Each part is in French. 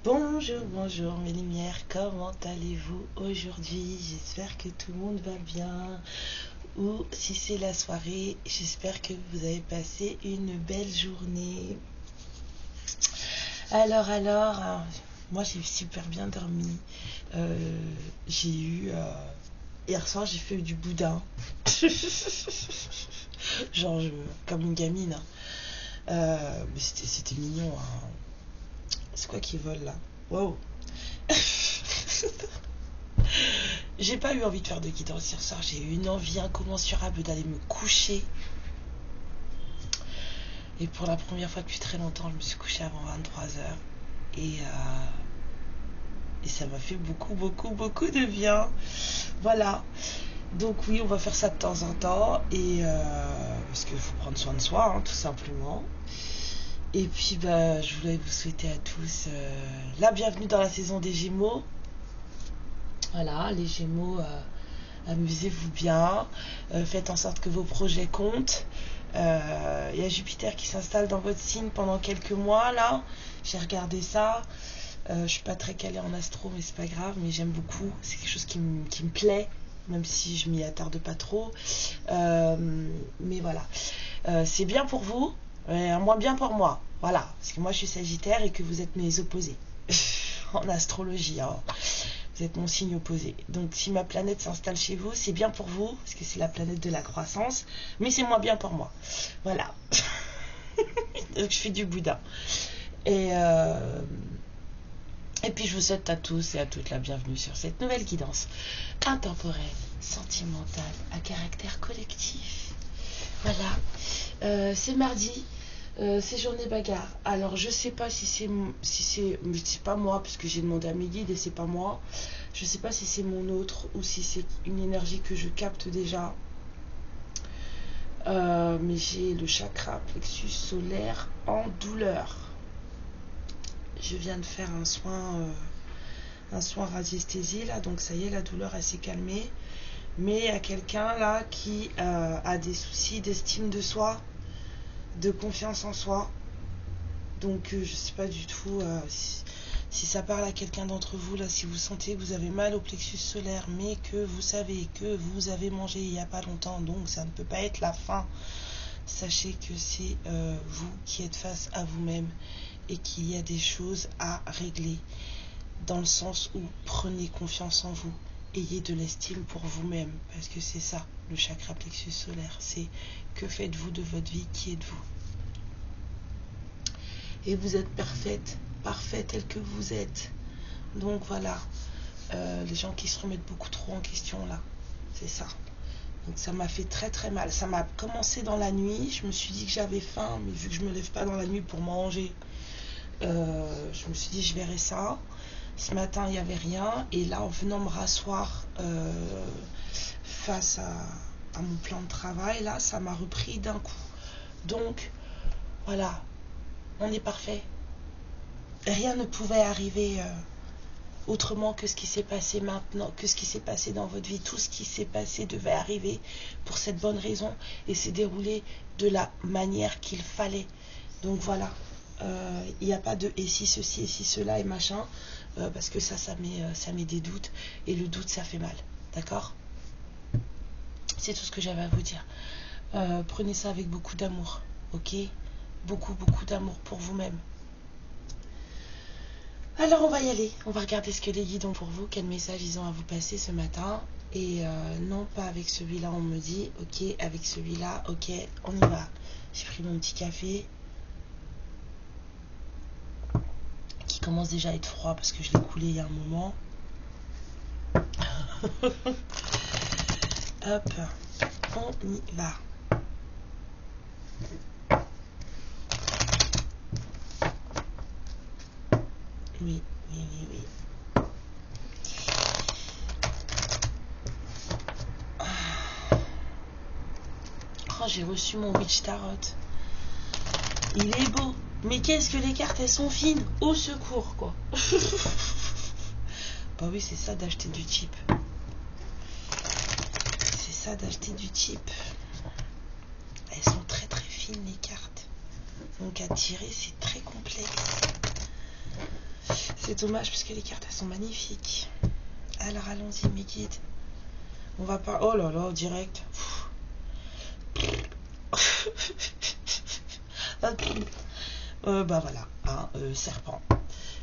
Bonjour, bonjour mes lumières, comment allez-vous aujourd'hui? J'espère que tout le monde va bien, ou si c'est la soirée, j'espère que vous avez passé une belle journée. Alors, moi j'ai super bien dormi. Hier soir j'ai fait du boudin, genre comme une gamine, hein. Mais c'était mignon, hein. C'est quoi qui vole là? Wow. J'ai pas eu envie de faire de guidance hier soir. J'ai eu une envie incommensurable d'aller me coucher. Et pour la première fois depuis très longtemps, je me suis couchée avant 23h. Et ça m'a fait beaucoup de bien. Voilà. Donc oui, on va faire ça de temps en temps. Et parce qu'il faut prendre soin de soi, hein, tout simplement. Et puis je voulais vous souhaiter à tous la bienvenue dans la saison des Gémeaux. Voilà, les Gémeaux, amusez-vous bien, faites en sorte que vos projets comptent. Il y a Jupiter qui s'installe dans votre signe pendant quelques mois là. J'ai regardé ça. Je suis pas très calée en astro, mais c'est pas grave, mais j'aime beaucoup. C'est quelque chose qui me plaît, même si je m'y attarde pas trop. Mais voilà, c'est bien pour vous. Moins bien pour moi, voilà, parce que moi je suis Sagittaire et que vous êtes mes opposés en astrologie, hein. Vous êtes mon signe opposé, donc si ma planète s'installe chez vous, c'est bien pour vous, parce que c'est la planète de la croissance, mais c'est moins bien pour moi, voilà. Donc je fais du boudin, et puis je vous souhaite à tous et à toutes la bienvenue sur cette nouvelle guidance intemporelle, sentimentale, à caractère collectif. Voilà, c'est mardi. C'est journée bagarre. Alors je sais pas si c'est pas moi, parce que j'ai demandé à mes guides et c'est pas moi. Je sais pas si c'est mon autre ou si c'est une énergie que je capte déjà. Mais j'ai le chakra plexus solaire en douleur. Je viens de faire un soin radiesthésie là, donc ça y est, la douleur elle s'est calmée. Mais il y a quelqu'un là qui a des soucis d'estime de soi, de confiance en soi. Donc je sais pas du tout si ça parle à quelqu'un d'entre vous là, si vous sentez que vous avez mal au plexus solaire, mais que vous savez que vous avez mangé il n'y a pas longtemps, donc ça ne peut pas être la faim. Sachez que c'est vous qui êtes face à vous-même et qu'il y a des choses à régler, dans le sens où prenez confiance en vous, ayez de l'estime pour vous-même, parce que c'est ça le chakra plexus solaire, c'est que faites-vous de votre vie, qui êtes-vous. Et vous êtes parfait tel que vous êtes. Donc voilà, les gens qui se remettent beaucoup trop en question là, c'est ça. Donc ça m'a fait très mal. Ça m'a commencé dans la nuit, je me suis dit que j'avais faim, mais vu que je me lève pas dans la nuit pour manger, je me suis dit je verrai ça. Ce matin il n'y avait rien, et là en venant me rasseoir face à mon plan de travail, là ça m'a repris d'un coup. Donc voilà, on est parfait. Rien ne pouvait arriver autrement que ce qui s'est passé maintenant, que ce qui s'est passé dans votre vie. Tout ce qui s'est passé devait arriver pour cette bonne raison et s'est déroulé de la manière qu'il fallait. Donc voilà, il n'y a pas de et si ceci et si cela et machin, parce que ça met des doutes, et le doute ça fait mal, d'accord? C'est tout ce que j'avais à vous dire. Prenez ça avec beaucoup d'amour, ok? Beaucoup d'amour pour vous-même. Alors on va y aller, on va regarder ce que les guides ont pour vous, quel message ils ont à vous passer ce matin. Et non pas avec celui-là, on me dit, ok, avec celui-là, ok, on y va. J'ai pris mon petit café, qui commence déjà à être froid parce que je l'ai coulé il y a un moment. Hop, on y va. Oui. Oh, j'ai reçu mon Witch Tarot. Il est beau. Mais qu'est-ce que les cartes, elles sont fines. Au secours, quoi. Bah oui, c'est ça d'acheter du cheap. ça d'acheter du type. Elles sont très très fines les cartes. Donc à tirer c'est très complexe. C'est dommage parce que les cartes elles sont magnifiques. Alors allons-y mes guides. On va pas... Oh là là, direct. Bah voilà, hein, serpent.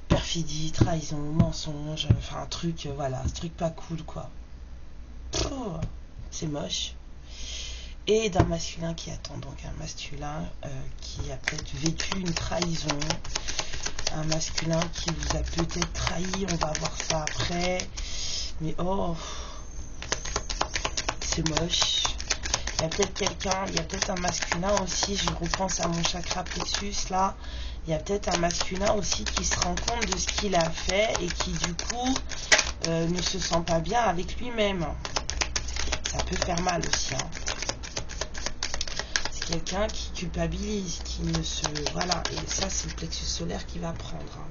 Perfidie, trahison, mensonge, enfin un truc, voilà, un truc pas cool quoi. Oh, c'est moche. Et d'un masculin qui attend, donc un masculin qui a peut-être vécu une trahison, un masculin qui vous a peut-être trahi, on va voir ça après, mais oh, c'est moche. Il y a peut-être quelqu'un, il y a peut-être un masculin aussi, je repense à mon chakra plexus là, il y a peut-être un masculin aussi qui se rend compte de ce qu'il a fait et qui du coup ne se sent pas bien avec lui-même. Ça peut faire mal aussi, hein. C'est quelqu'un qui culpabilise, qui ne se... Voilà, et ça c'est le plexus solaire qui va prendre, hein.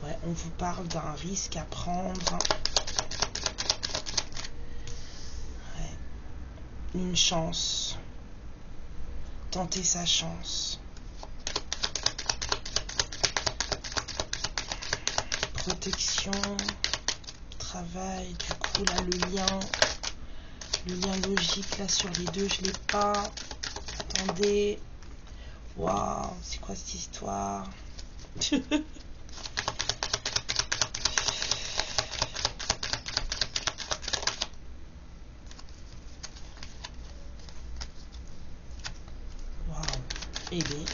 Ouais, on vous parle d'un risque à prendre. Ouais. Une chance. Tenter sa chance. Protection. Travail. Du coup là le lien logique là sur les deux je l'ai pas. Attendez. Waouh, c'est quoi cette histoire? Waouh. Et bien.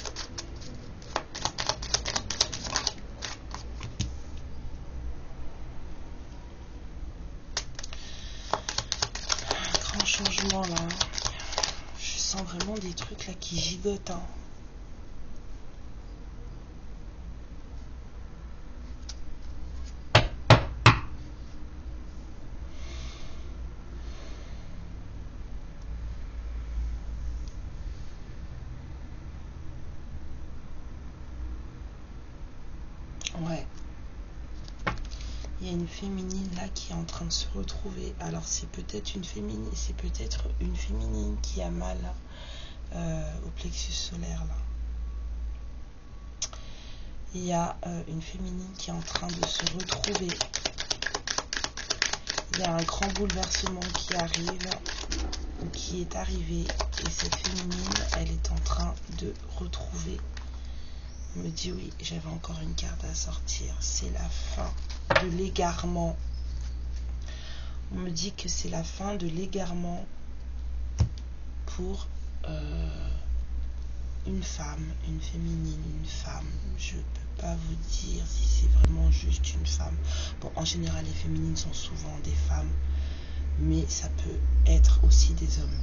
Grand changement là. Je sens vraiment des trucs là qui gigotent, hein. Ouais. Il y a une féminine là qui est en train de se retrouver. Alors c'est peut-être une féminine, qui a mal au plexus solaire là. Il y a une féminine qui est en train de se retrouver. Il y a un grand bouleversement qui arrive, qui est arrivé, et cette féminine, elle est en train de retrouver. On me dit oui, j'avais encore une carte à sortir. C'est la fin de l'égarement. On me dit que c'est la fin de l'égarement pour une femme, une féminine, une femme. Je peux pas vous dire si c'est vraiment juste une femme. Bon, en général, les féminines sont souvent des femmes, mais ça peut être aussi des hommes.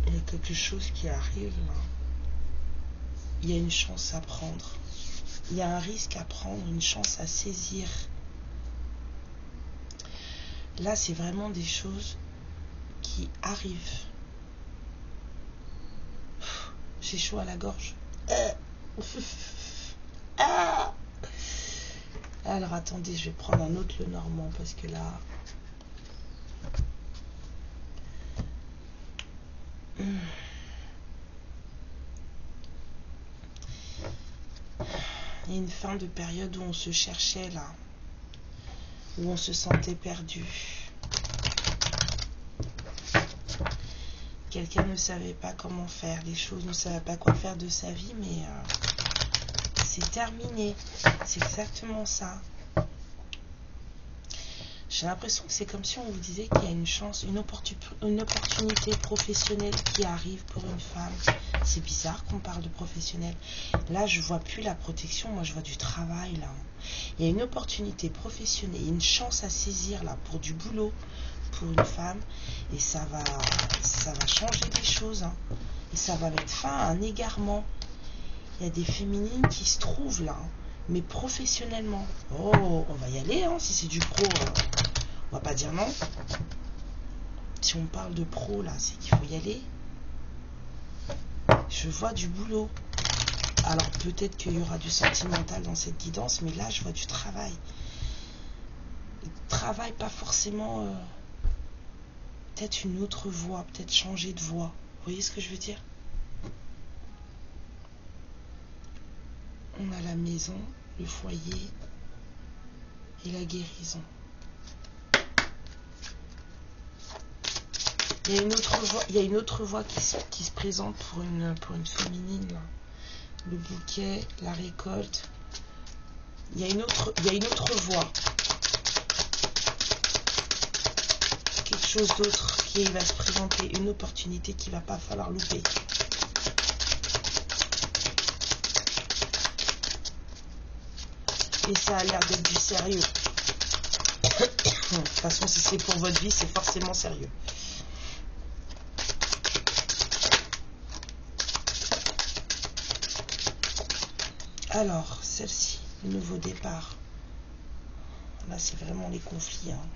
Il y a quelque chose qui arrive là. Il y a une chance à prendre. Il y a un risque à prendre, une chance à saisir. Là, c'est vraiment des choses qui arrivent. J'ai chaud à la gorge. Alors attendez, je vais prendre un autre Lenormand parce que là... Il y a une fin de période où on se cherchait là, où on se sentait perdu. Quelqu'un ne savait pas comment faire les choses, ne savait pas quoi faire de sa vie, mais c'est terminé. C'est exactement ça. J'ai l'impression que c'est comme si on vous disait qu'il y a une chance, une opportunité professionnelle qui arrive pour une femme. C'est bizarre qu'on parle de professionnel. Là, je vois plus la protection, moi je vois du travail là. Il y a une opportunité professionnelle, une chance à saisir là pour du boulot, pour une femme, et ça va changer des choses, hein. Et ça va mettre fin à un égarement. Il y a des féminines qui se trouvent là, hein, mais professionnellement. Oh, on va y aller, hein, si c'est du pro, on va pas dire non. Si on parle de pro là, c'est qu'il faut y aller. Je vois du boulot. Alors peut-être qu'il y aura du sentimental dans cette guidance, mais là je vois du travail. travail, pas forcément peut-être une autre voie, peut-être changer de voie. Vous voyez ce que je veux dire? On a la maison, le foyer et la guérison. Il y a une autre voie qui se présente pour une féminine, là. Le bouquet, la récolte. Il y a une autre voie. Quelque chose d'autre qui va se présenter, une opportunité qu'il ne va pas falloir louper. Et ça a l'air d'être du sérieux. De toute façon, si c'est pour votre vie, c'est forcément sérieux. Alors, celle-ci, le nouveau départ. Là, c'est vraiment les conflits. Hein.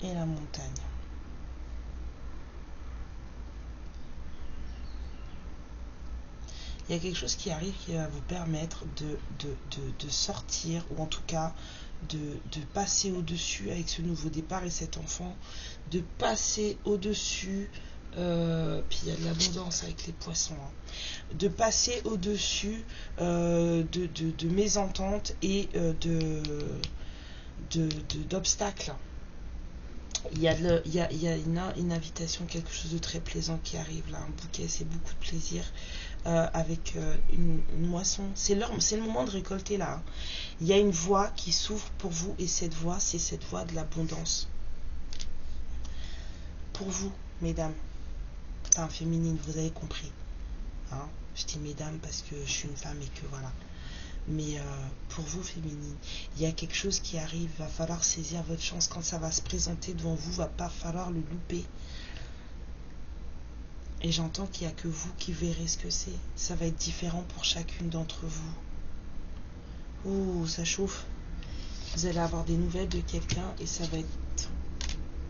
Et la montagne. Il y a quelque chose qui arrive qui va vous permettre de sortir, ou en tout cas de passer au-dessus avec ce nouveau départ et cet enfant, de passer au-dessus, puis il y a de l'abondance avec les poissons, hein, de passer au-dessus de mésententes et d'obstacles. Il y a une invitation, quelque chose de très plaisant qui arrive là, un bouquet, c'est beaucoup de plaisir. Avec une moisson, c'est le moment de récolter là, hein. Il y a une voie qui s'ouvre pour vous et cette voie, c'est cette voie de l'abondance pour vous, mesdames, enfin féminine, vous avez compris, hein. Je dis mesdames parce que je suis une femme et que voilà, mais pour vous féminine, il y a quelque chose qui arrive, va falloir saisir votre chance quand ça va se présenter devant vous, va pas falloir le louper. Et j'entends qu'il n'y a que vous qui verrez ce que c'est. Ça va être différent pour chacune d'entre vous. Ouh, ça chauffe. Vous allez avoir des nouvelles de quelqu'un et ça va être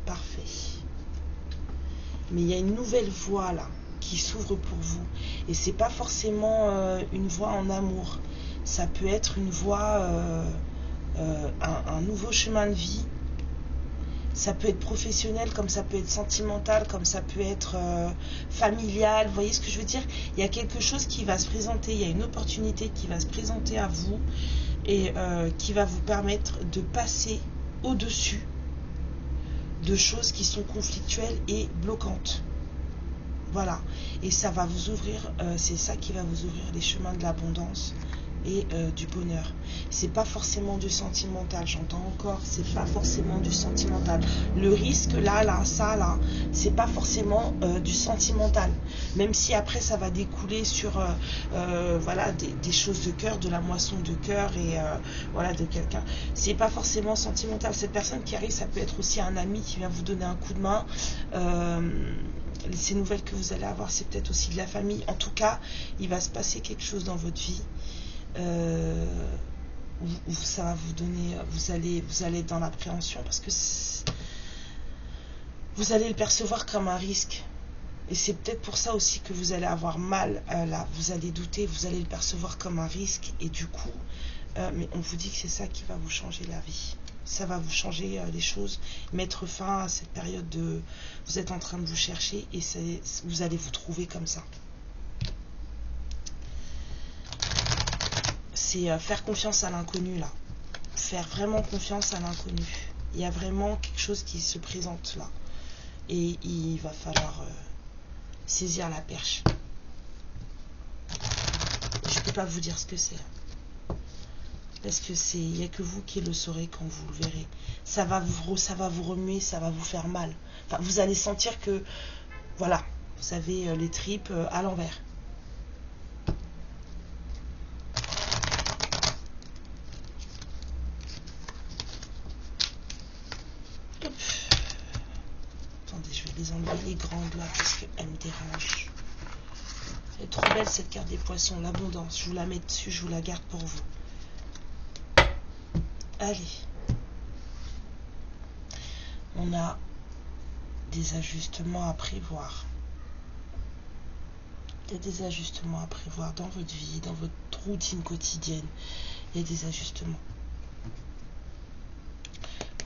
parfait. Mais il y a une nouvelle voie là qui s'ouvre pour vous. Et c'est pas forcément une voie en amour. Ça peut être une voie, un nouveau chemin de vie. Ça peut être professionnel, comme ça peut être sentimental, comme ça peut être familial. Vous voyez ce que je veux dire? Il y a quelque chose qui va se présenter, il y a une opportunité qui va se présenter à vous et qui va vous permettre de passer au-dessus de choses qui sont conflictuelles et bloquantes. Voilà. Et ça va vous ouvrir, c'est ça qui va vous ouvrir les chemins de l'abondance et du bonheur. C'est pas forcément du sentimental, j'entends encore, c'est pas forcément du sentimental. Le risque là, c'est pas forcément du sentimental, même si après ça va découler sur voilà, des choses de cœur, de la moisson de cœur et voilà, de quelqu'un. C'est pas forcément sentimental. Cette personne qui arrive, ça peut être aussi un ami qui vient vous donner un coup de main. Ces nouvelles que vous allez avoir, c'est peut-être aussi de la famille. En tout cas, il va se passer quelque chose dans votre vie. Ça va vous donner, vous allez être dans l'appréhension parce que vous allez le percevoir comme un risque et c'est peut-être pour ça aussi que vous allez avoir mal là, vous allez douter, vous allez le percevoir comme un risque et du coup mais on vous dit que c'est ça qui va vous changer la vie, ça va vous changer les choses, mettre fin à cette période de vous êtes en train de vous chercher et vous allez vous trouver comme ça. C'est faire confiance à l'inconnu là. Faire vraiment confiance à l'inconnu. Il y a vraiment quelque chose qui se présente là. Et il va falloir saisir la perche. Je ne peux pas vous dire ce que c'est. Parce que il n'y a que vous qui le saurez quand vous le verrez. Ça va vous remuer, ça va vous faire mal. Enfin, vous allez sentir que, voilà, vous avez les tripes à l'envers. Attendez, je vais les enlever les grandes là parce qu'elles me dérangent. Elle est trop belle cette carte des poissons, l'abondance. Je vous la mets dessus, je vous la garde pour vous. Allez. On a des ajustements à prévoir. Il y a des ajustements à prévoir dans votre vie, dans votre routine quotidienne. Il y a des ajustements.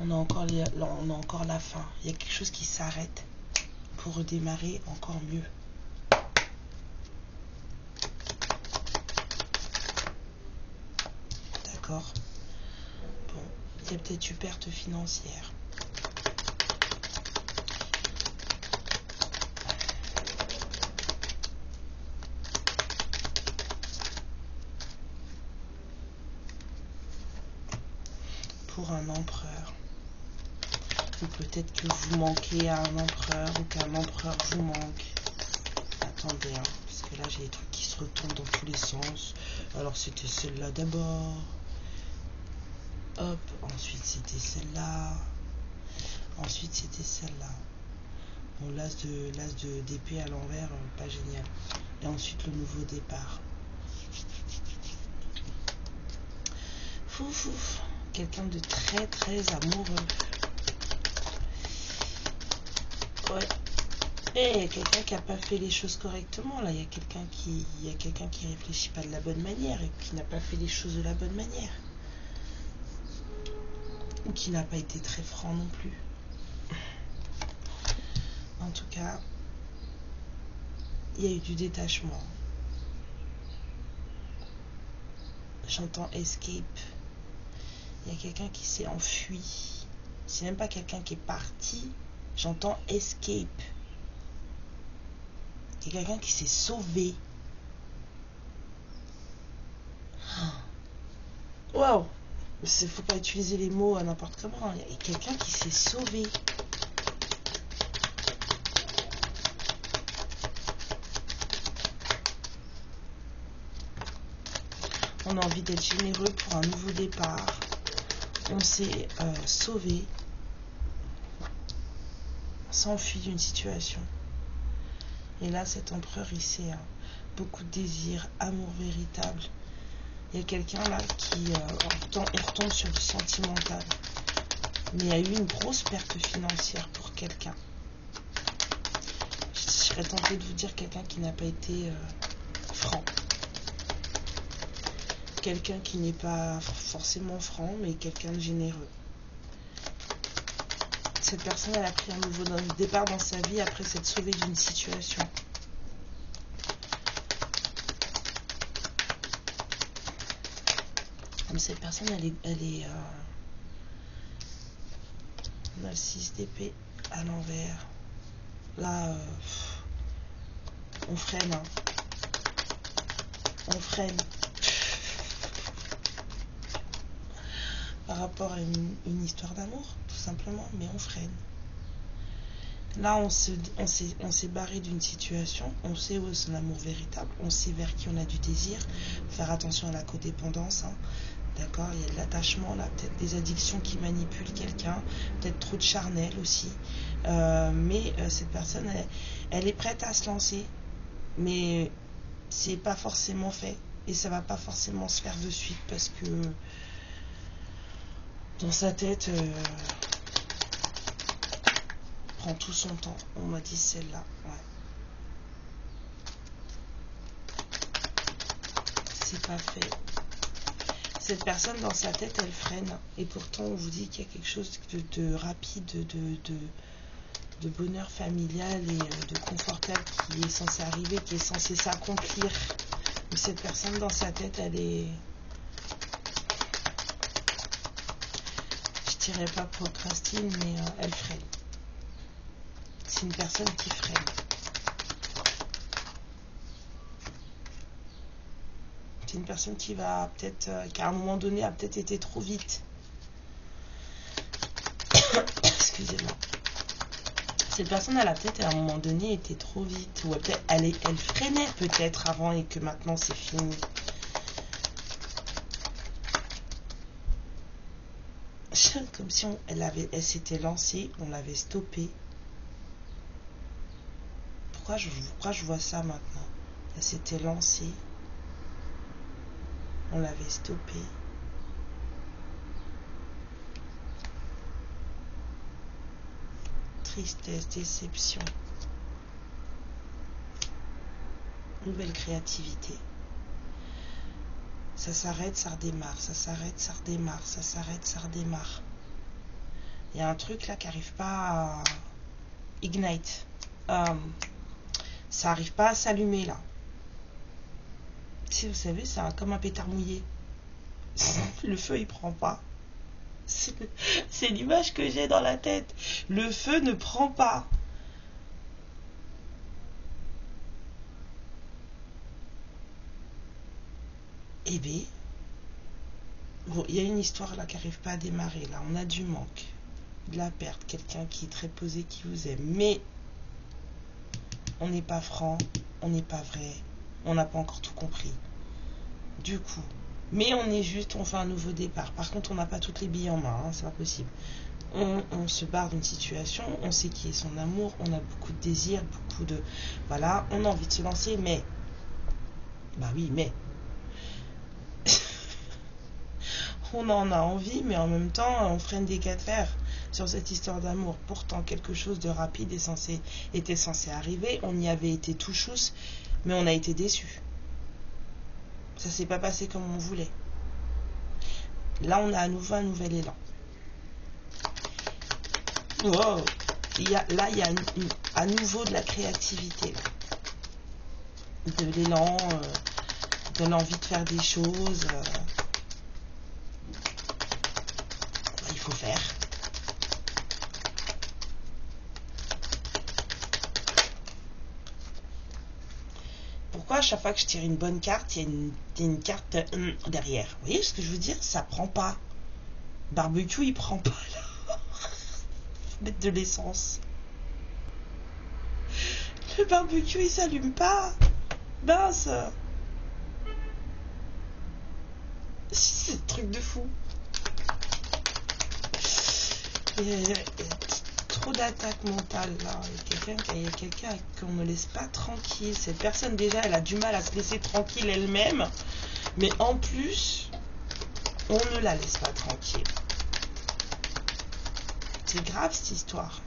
On a encore on a encore la fin. Il y a quelque chose qui s'arrête pour redémarrer encore mieux. D'accord. Bon, il y a peut-être eu perte financière. Pour un empereur. Ou peut-être que vous manquez à un empereur ou qu'un empereur vous manque. Attendez, hein, parce que là j'ai des trucs qui se retournent dans tous les sens. Alors c'était celle-là d'abord. Hop, ensuite c'était celle-là. Ensuite c'était celle-là. Bon, l'as de d'épée à l'envers, pas génial. Et ensuite le nouveau départ. Fouf. Quelqu'un de très très amoureux. Ouais. Et il y a quelqu'un qui n'a pas fait les choses correctement. Là, il y a quelqu'un qui réfléchit pas de la bonne manière et qui n'a pas fait les choses de la bonne manière. Ou qui n'a pas été très franc non plus. En tout cas, il y a eu du détachement. J'entends escape. Il y a quelqu'un qui s'est enfui. C'est même pas quelqu'un qui est parti. J'entends escape. Il y a quelqu'un qui s'est sauvé. Waouh! Il ne faut pas utiliser les mots à n'importe comment. Il y a quelqu'un qui s'est sauvé. On a envie d'être généreux pour un nouveau départ. On s'est sauvé. S'enfuit d'une situation. Et là, cet empereur, il sait beaucoup de désir, amour véritable. Il y a quelqu'un là qui retombe sur du sentimental. Mais il y a eu une grosse perte financière pour quelqu'un. Je serais tentée de vous dire quelqu'un qui n'a pas été franc. Quelqu'un qui n'est pas forcément franc, mais quelqu'un de généreux. Cette personne, elle a pris un nouveau départ dans sa vie après s'être sauvée d'une situation. Comme cette personne, elle est on a le 6 d'épée à l'envers. Là, on freine. Hein. On freine. Par rapport à une histoire d'amour, tout simplement, mais on freine. Là, on s'est barré d'une situation, on sait où est son amour véritable, on sait vers qui on a du désir. Faire attention à la codépendance, hein. D'accord, il y a de l'attachement, là, peut-être des addictions qui manipulent quelqu'un, peut-être trop de charnel aussi. Mais cette personne, elle est prête à se lancer, mais c'est pas forcément fait et ça va pas forcément se faire de suite parce que dans sa tête, prend tout son temps. On m'a dit celle-là, ouais. C'est pas fait. Cette personne dans sa tête, elle freine. Et pourtant, on vous dit qu'il y a quelque chose de rapide, de bonheur familial et de confortable qui est censé arriver, qui est censé s'accomplir. Mais cette personne dans sa tête, elle est... Je dirais pas procrastine, mais elle freine. C'est une personne qui freine. C'est une personne qui va peut-être, qu'à un moment donné a peut-être été trop vite. Excusez-moi. Cette personne, elle a peut-être à un moment donné été trop vite. Ou peut-être elle freinait peut-être avant et que maintenant c'est fini. Comme si elle s'était lancée, on l'avait stoppée. Pourquoi je vois ça maintenant? Elle s'était lancée. On l'avait stoppée. Tristesse, déception. Nouvelle créativité. Ça s'arrête, ça redémarre. Ça s'arrête, ça redémarre. Ça s'arrête, ça redémarre. Il y a un truc là qui n'arrive pas à ignite. Ça n'arrive pas à s'allumer là. Si vous savez, c'est comme un pétard mouillé. Le feu il prend pas. C'est l'image que j'ai dans la tête. Le feu ne prend pas. Eh bien, bon, il y a une histoire là qui n'arrive pas à démarrer. Là, on a du manque, de la perte, quelqu'un qui est très posé, qui vous aime. Mais on n'est pas franc, on n'est pas vrai, on n'a pas encore tout compris. Du coup, mais on est juste, on fait un nouveau départ. Par contre, on n'a pas toutes les billes en main, hein, c'est pas possible. On se barre d'une situation, on sait qui est son amour, on a beaucoup de désirs, beaucoup de... Voilà, on a envie de se lancer, mais... Bah oui, mais... on en a envie, mais en même temps, on freine des cas de fer sur cette histoire d'amour. Pourtant, quelque chose de rapide était censé arriver. On y avait été tout chousse, mais on a été déçus. Ça s'est pas passé comme on voulait. Là, on a à nouveau un nouvel élan. Wow. Il y a à nouveau de la créativité. Là. De l'élan, de l'envie de faire des choses. Il faut faire. Pourquoi à chaque fois que je tire une bonne carte, il y a une carte derrière? Vous voyez ce que je veux dire? Ça prend pas. Barbecue, il prend pas là. Faut mettre de l'essence. Le barbecue, il s'allume pas. Mince. C'est un truc de fou. Il y a trop d'attaques mentales là. Il y a quelqu'un qu'on ne laisse pas tranquille. Cette personne déjà, elle a du mal à se laisser tranquille elle-même. Mais en plus, on ne la laisse pas tranquille. C'est grave cette histoire.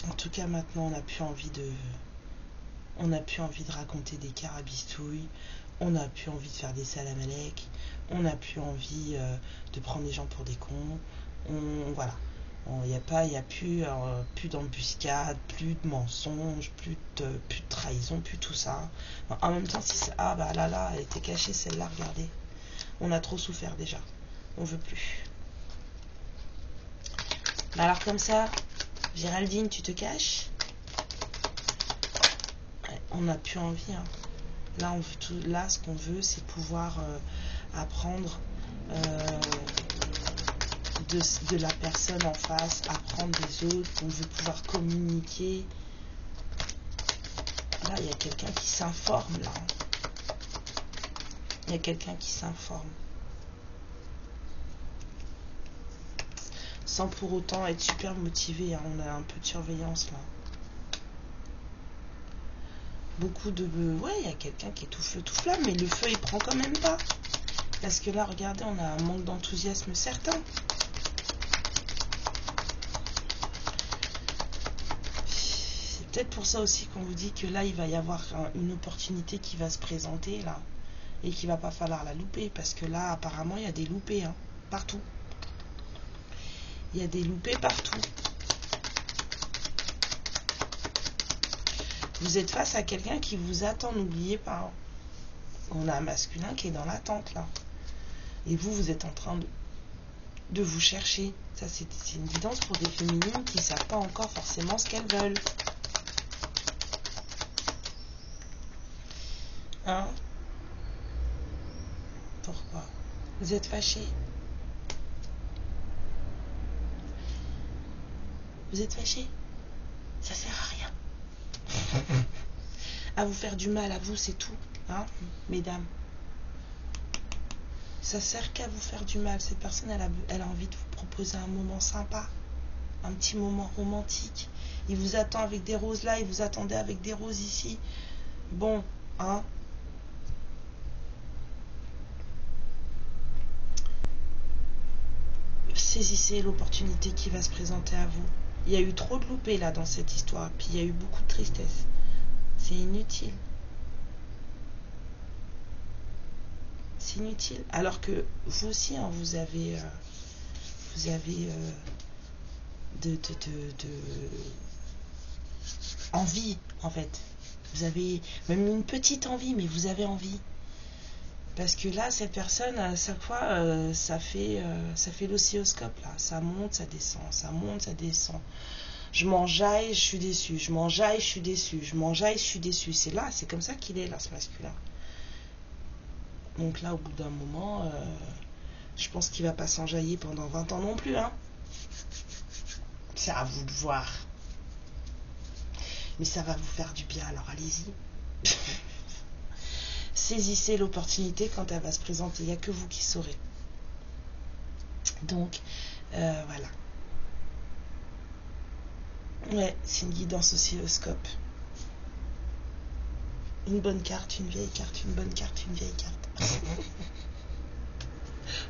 En tout cas, maintenant, on n'a plus envie de raconter des carabistouilles, on n'a plus envie de faire des salamalecs, on n'a plus envie de prendre les gens pour des cons. Voilà. Il n'y a plus d'embuscade, plus de mensonges, plus de trahison, plus tout ça. En même temps, si c'est... Ah bah là, elle était cachée celle-là, regardez. On a trop souffert déjà. On veut plus. Bah alors comme ça, Géraldine, tu te caches? On n'a plus envie. Hein. Là, là, ce qu'on veut, c'est pouvoir apprendre de la personne en face, apprendre des autres. On veut pouvoir communiquer. Là, il y a quelqu'un qui s'informe. Là, il y a quelqu'un qui s'informe. Sans pour autant être super motivé. Hein. On a un peu de surveillance là. Beaucoup de... Ouais, il y a quelqu'un qui est tout feu, tout flamme, mais le feu, il prend quand même pas. Parce que là, regardez, on a un manque d'enthousiasme certain. C'est peut-être pour ça aussi qu'on vous dit que là, il va y avoir une opportunité qui va se présenter, là. Et qu'il va pas falloir la louper. Parce que là, apparemment, il y a des loupés, hein, partout. Il y a des loupés partout. Vous êtes face à quelqu'un qui vous attend, n'oubliez pas. Hein. On a un masculin qui est dans l'attente, là. Et vous êtes en train de vous chercher. Ça, c'est une évidence pour des féminines qui ne savent pas encore forcément ce qu'elles veulent. Hein? Pourquoi? Vous êtes fâchés? Vous êtes fâchés? Ça sert à rien. À vous faire du mal, à vous, c'est tout, hein, mesdames. Ça sert qu'à vous faire du mal. Cette personne, elle a envie de vous proposer un moment sympa, un petit moment romantique. Il vous attend avec des roses là, il vous attendait avec des roses ici. Bon, hein. Saisissez l'opportunité qui va se présenter à vous. Il y a eu trop de loupés là dans cette histoire, puis il y a eu beaucoup de tristesse. C'est inutile. c'est inutile. Alors que vous aussi, hein, vous avez de envie, en fait. Vous avez même une petite envie, mais vous avez envie. Parce que là, cette personne, à chaque fois, ça fait l'oscilloscope, là. Ça monte, ça descend, ça monte, ça descend. Je m'enjaille, je suis déçue. Je m'enjaille, je suis déçue. Je m'enjaille, je suis déçue. C'est là, c'est comme ça qu'il est, là, ce masculin. Donc là, au bout d'un moment, je pense qu'il va pas s'enjailler pendant 20 ans non plus, hein. C'est à vous de voir. Mais ça va vous faire du bien, alors allez-y. Saisissez l'opportunité quand elle va se présenter. Il n'y a que vous qui saurez. Donc, voilà. Ouais, c'est une guidance oscilloscope. Une bonne carte, une vieille carte, une bonne carte, une vieille carte.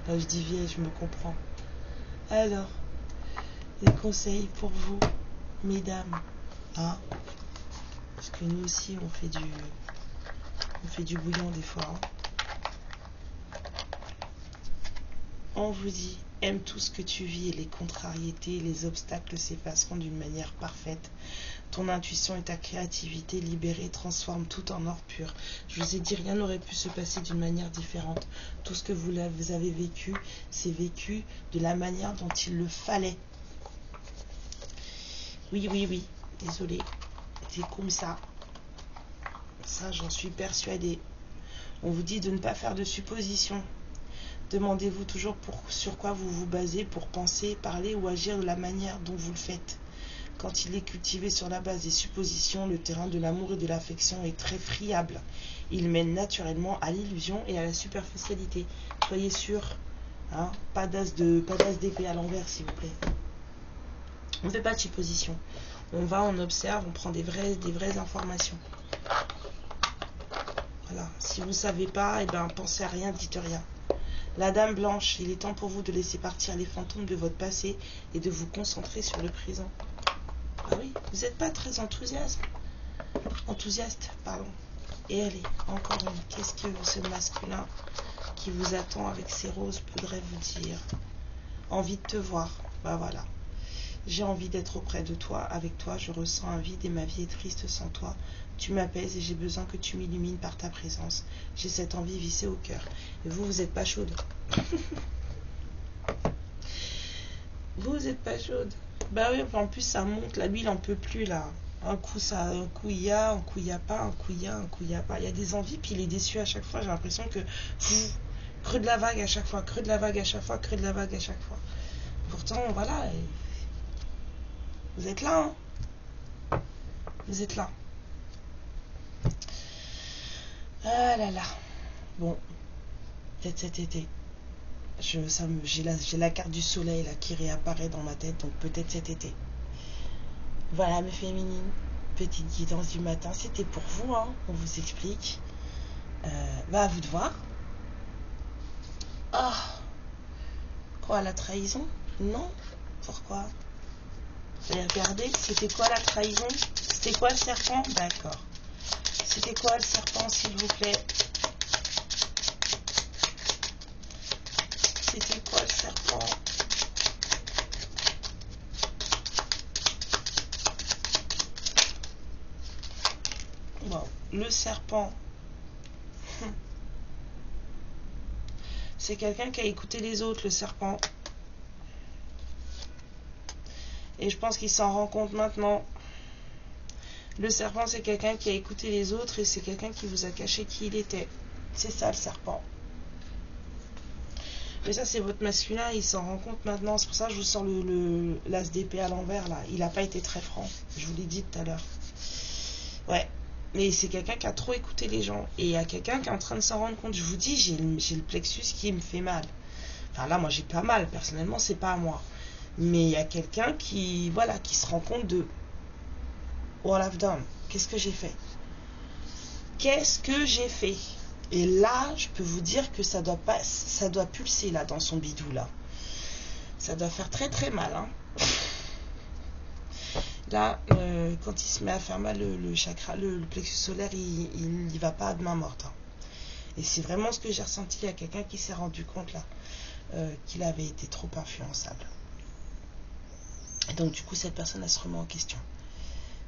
Je dis vieille, je me comprends. Alors, des conseils pour vous, mesdames. Hein? Parce que nous aussi, on fait du bouillon des fois. Hein. On vous dit, aime tout ce que tu vis et les contrariétés, les obstacles s'effaceront d'une manière parfaite. Ton intuition et ta créativité libérée transforment tout en or pur. Je vous ai dit, rien n'aurait pu se passer d'une manière différente. Tout ce que vous avez vécu, c'est vécu de la manière dont il le fallait. Oui, oui, oui, désolé. C'est comme ça. Ça, j'en suis persuadée. On vous dit de ne pas faire de suppositions. Demandez-vous toujours sur quoi vous vous basez pour penser, parler ou agir de la manière dont vous le faites. Quand il est cultivé sur la base des suppositions, le terrain de l'amour et de l'affection est très friable. Il mène naturellement à l'illusion et à la superficialité. Soyez sûrs, hein, pas d'as d'épée à l'envers, s'il vous plaît. On ne fait pas de suppositions. On va, on observe, on prend des vraies informations. Voilà. Si vous ne savez pas, eh ben, pensez à rien, dites rien. La dame blanche, il est temps pour vous de laisser partir les fantômes de votre passé et de vous concentrer sur le présent. Ah oui, vous n'êtes pas très enthousiaste, pardon. Et allez, encore une. Qu'est-ce que ce masculin qui vous attend avec ses roses voudrait vous dire? Envie de te voir, bah voilà. J'ai envie d'être auprès de toi, avec toi, je ressens un vide et ma vie est triste sans toi. Tu m'apaises et j'ai besoin que tu m'illumines par ta présence. J'ai cette envie vissée au cœur. Et vous n'êtes pas chaude. Vous n'êtes pas chaude. Bah oui, en plus ça monte, là, lui il en peut plus là. Un coup il y a, un coup il n'y a pas, un coup il y a, un coup il n'y a pas. Il y a des envies, puis il est déçu à chaque fois. J'ai l'impression que creux de la vague à chaque fois, creux de la vague à chaque fois, creux de la vague à chaque fois. Pourtant, voilà. Vous êtes là, hein? Vous êtes là. Ah là là. Bon, peut-être cet été. J'ai la carte du soleil là qui réapparaît dans ma tête, donc peut-être cet été. Voilà, mes féminines, petite guidance du matin, c'était pour vous, hein, on vous explique. À vous de voir. Ah, quoi, la trahison? Non, pourquoi? Vous avez regardé, c'était quoi la trahison? C'était quoi le serpent? D'accord. C'était quoi le serpent, s'il vous plaît? C'était quoi le serpent? Bon, le serpent, c'est quelqu'un qui a écouté les autres, le serpent. Et je pense qu'il s'en rend compte maintenant. Le serpent, c'est quelqu'un qui a écouté les autres et c'est quelqu'un qui vous a caché qui il était. C'est ça, le serpent. Et ça, c'est votre masculin, il s'en rend compte maintenant. C'est pour ça que je vous sors l'as d'épée à l'envers, là. Il n'a pas été très franc. Je vous l'ai dit tout à l'heure. Ouais. Mais c'est quelqu'un qui a trop écouté les gens. Et il y a quelqu'un qui est en train de s'en rendre compte. Je vous dis, j'ai le plexus qui me fait mal. Enfin, là, moi, j'ai pas mal. Personnellement, c'est pas à moi. Mais il y a quelqu'un qui, voilà, qui se rend compte de what I've done. Qu'est-ce que j'ai fait? Qu'est-ce que j'ai fait? Et là, je peux vous dire que ça doit pulser là dans son bidou là. Ça doit faire très très mal. Hein. Là, quand il se met à faire mal le chakra, le plexus solaire, il n'y va pas de main morte. Hein. Et c'est vraiment ce que j'ai ressenti. Il y a quelqu'un qui s'est rendu compte là qu'il avait été trop influençable. Et donc du coup, cette personne, elle se remet en question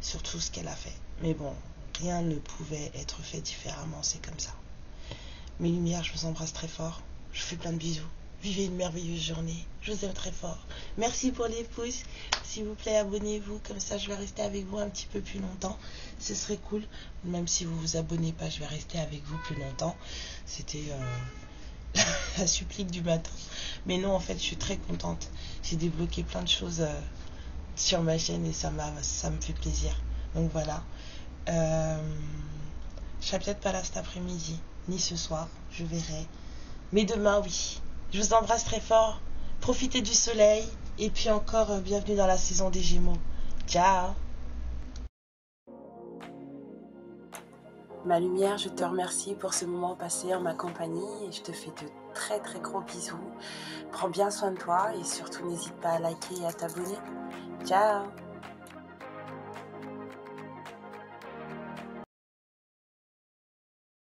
sur tout ce qu'elle a fait. Mais bon, rien ne pouvait être fait différemment, c'est comme ça. Mes lumières, je vous embrasse très fort. Je vous fais plein de bisous. Vivez une merveilleuse journée. Je vous aime très fort. Merci pour les pouces. S'il vous plaît, abonnez-vous. Comme ça, je vais rester avec vous un petit peu plus longtemps. Ce serait cool. Même si vous vous abonnez pas, je vais rester avec vous plus longtemps. C'était la supplique du matin. Mais non, en fait, je suis très contente. J'ai débloqué plein de choses sur ma chaîne et ça me fait plaisir. Donc voilà. Je serai peut-être pas là cet après-midi, ni ce soir. Je verrai. Mais demain, oui. Je vous embrasse très fort. Profitez du soleil. Et puis encore, bienvenue dans la saison des Gémeaux. Ciao. Ma lumière, je te remercie pour ce moment passé en ma compagnie. Et je te fais de très très gros bisous. Prends bien soin de toi et surtout n'hésite pas à liker et à t'abonner. Ciao.